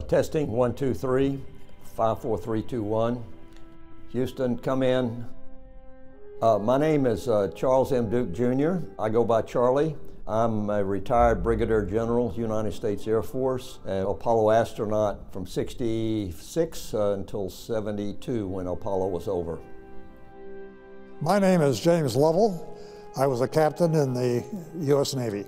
Testing 1, 2, 3, 5, 4, 3, 2, 1. Houston, come in. My name is Charles M. Duke Jr. I go by Charlie. I'm a retired Brigadier General, United States Air Force, and Apollo astronaut from '66 until '72 when Apollo was over. My name is James Lovell. I was a captain in the U.S. Navy.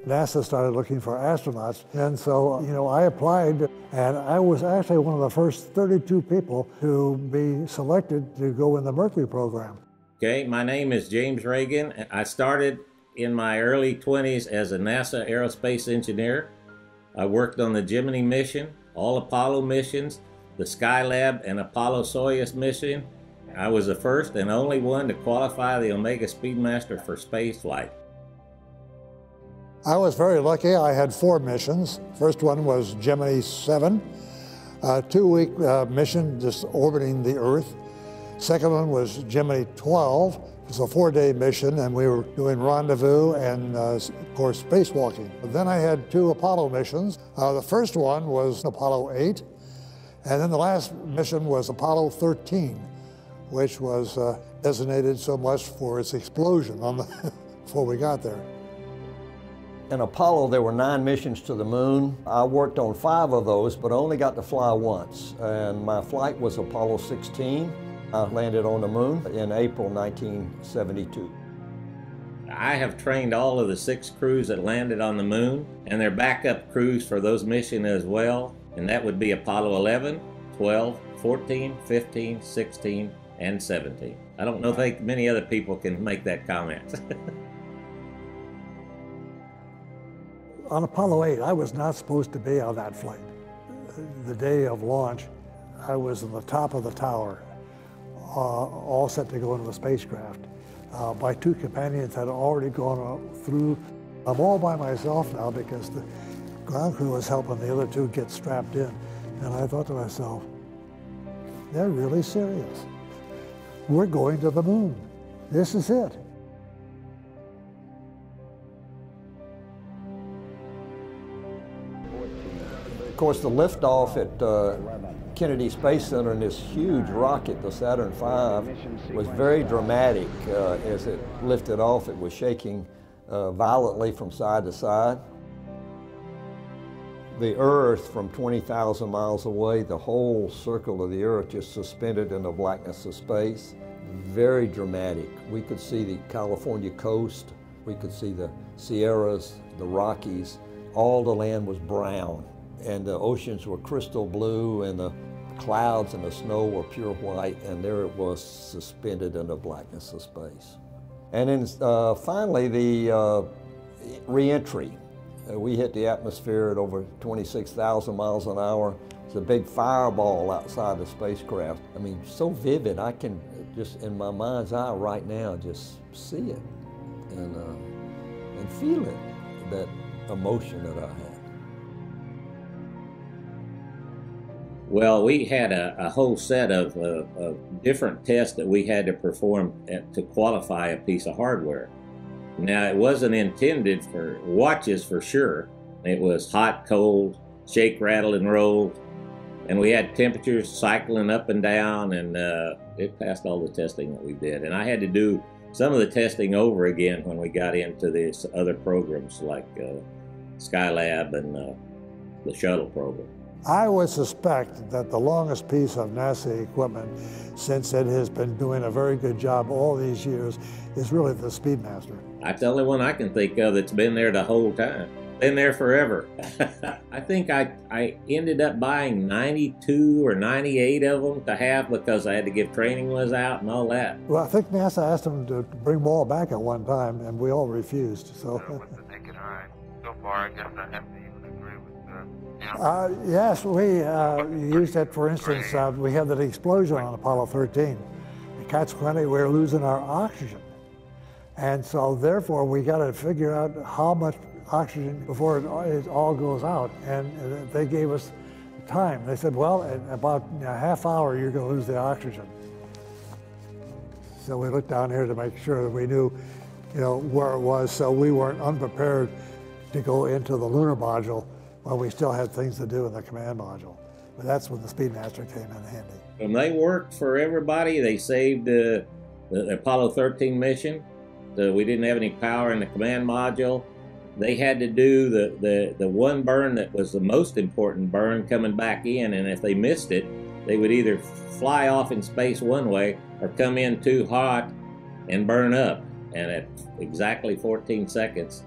NASA started looking for astronauts, and so, I applied, and I was actually one of the first 32 people to be selected to go in the Mercury program. Okay, my name is James Reagan. I started in my early 20s as a NASA aerospace engineer. I worked on the Gemini mission, all Apollo missions, the Skylab and Apollo-Soyuz mission. I was the first and only one to qualify the Omega Speedmaster for space flight. I was very lucky. I had 4 missions. First one was Gemini 7, a 2-week mission just orbiting the Earth. Second one was Gemini 12. It was a 4-day mission, and we were doing rendezvous and, of course, spacewalking. Then I had 2 Apollo missions. The first one was Apollo 8, and then the last mission was Apollo 13, which was designated so much for its explosion before we got there. In Apollo, there were 9 missions to the moon. I worked on 5 of those, but only got to fly once. And my flight was Apollo 16. I landed on the moon in April 1972. I have trained all of the 6 crews that landed on the moon and their backup crews for those missions as well. And that would be Apollo 11, 12, 14, 15, 16, and 17. I don't know if many other people can make that comment. On Apollo 8, I was not supposed to be on that flight. The day of launch, I was on the top of the tower, all set to go into the spacecraft. My 2 companions had already gone through. I'm all by myself now because the ground crew was helping the other 2 get strapped in. And I thought to myself, they're really serious. We're going to the moon. This is it. Of course, the liftoff at Kennedy Space Center in this huge rocket, the Saturn V, was very dramatic. As it lifted off, it was shaking violently from side to side. The Earth, from 20,000 miles away, the whole circle of the Earth just suspended in the blackness of space. Very dramatic. We could see the California coast. We could see the Sierras, the Rockies. All the land was brown, and the oceans were crystal blue, and the clouds and the snow were pure white, and there it was suspended in the blackness of space. And then finally, the re-entry. We hit the atmosphere at over 26,000 miles an hour. It's a big fireball outside the spacecraft. I mean, so vivid, I can just, in my mind's eye right now, just see it and feel it, that emotion that I had. Well, we had a whole set of different tests that we had to perform to qualify a piece of hardware. Now, it wasn't intended for watches for sure. It was hot, cold, shake, rattle, and roll. And we had temperatures cycling up and down, and it passed all the testing that we did. And I had to do some of the testing over again when we got into these other programs like Skylab and the shuttle program. I would suspect that the longest piece of NASA equipment, since it has been doing a very good job all these years, is really the Speedmaster. That's the only one I can think of that's been there the whole time. Been there forever. I think I ended up buying 92 or 98 of them to have because I had to give training was out and all that. Well, I think NASA asked them to bring them all back at one time, and we all refused. So. With the naked eye, so far, I guess I have to even agree with yes, we used that, for instance, we had that explosion on Apollo 13. Consequently, we're losing our oxygen. And so, therefore, we got to figure out how much oxygen before it all goes out. And they gave us time. They said, well, in about a half hour, you're going to lose the oxygen. So we looked down here to make sure that we knew, where it was, so we weren't unprepared to go into the lunar module Well, we still had things to do in the command module, but that's when the Speedmaster came in handy. When they worked for everybody, they saved the Apollo 13 mission. So we didn't have any power in the command module. They had to do the one burn that was the most important burn coming back in, and if they missed it, they would either fly off in space one way or come in too hot and burn up. And at exactly 14 seconds,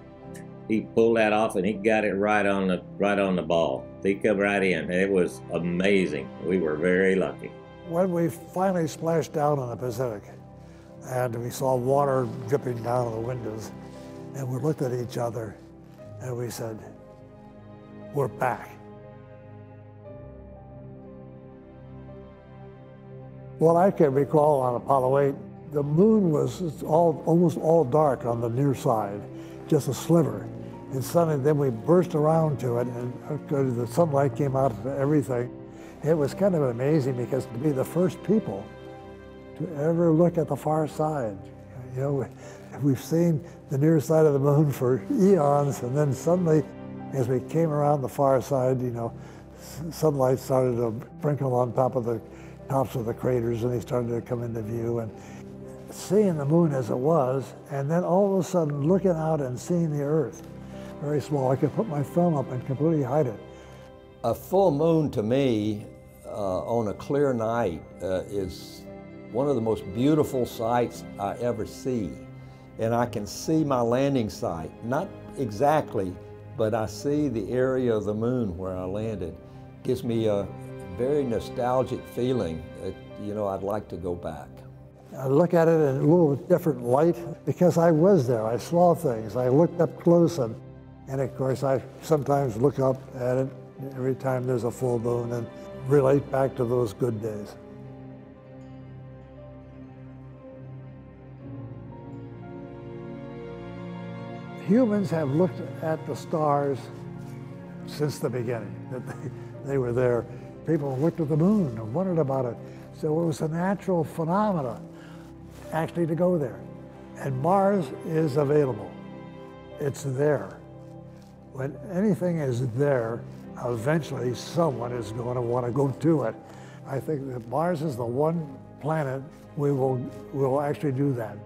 he pulled that off and he got it right on the ball. He come right in. It was amazing. We were very lucky. When we finally splashed down on the Pacific, and we saw water dripping down on the windows, and we looked at each other and we said, we're back. What I can recall on Apollo 8, the moon was almost all dark on the near side, just a sliver. And suddenly then we burst around to it, and the sunlight came out of everything. It was kind of amazing because to be the first people to ever look at the far side. You know, we've seen the near side of the moon for eons, and then suddenly, as we came around the far side, you know, sunlight started to sprinkle on top of the tops of the craters, and they started to come into view. And seeing the moon as it was, and then all of a sudden looking out and seeing the Earth, very small. I could put my thumb up and completely hide it. A full moon to me on a clear night is one of the most beautiful sights I ever see. And I can see my landing site, not exactly, but I see the area of the moon where I landed. Gives me a very nostalgic feeling that, you know, I'd like to go back. I look at it in a little different light because I was there. I saw things. I looked up close, and of course I sometimes look up at it every time there's a full moon and relate back to those good days. Humans have looked at the stars since the beginning, that they were there. People looked at the moon and wondered about it. So it was a natural phenomenon actually to go there. And Mars is available. It's there. When anything is there, eventually someone is going to want to go to it. I think that Mars is the one planet we will actually do that.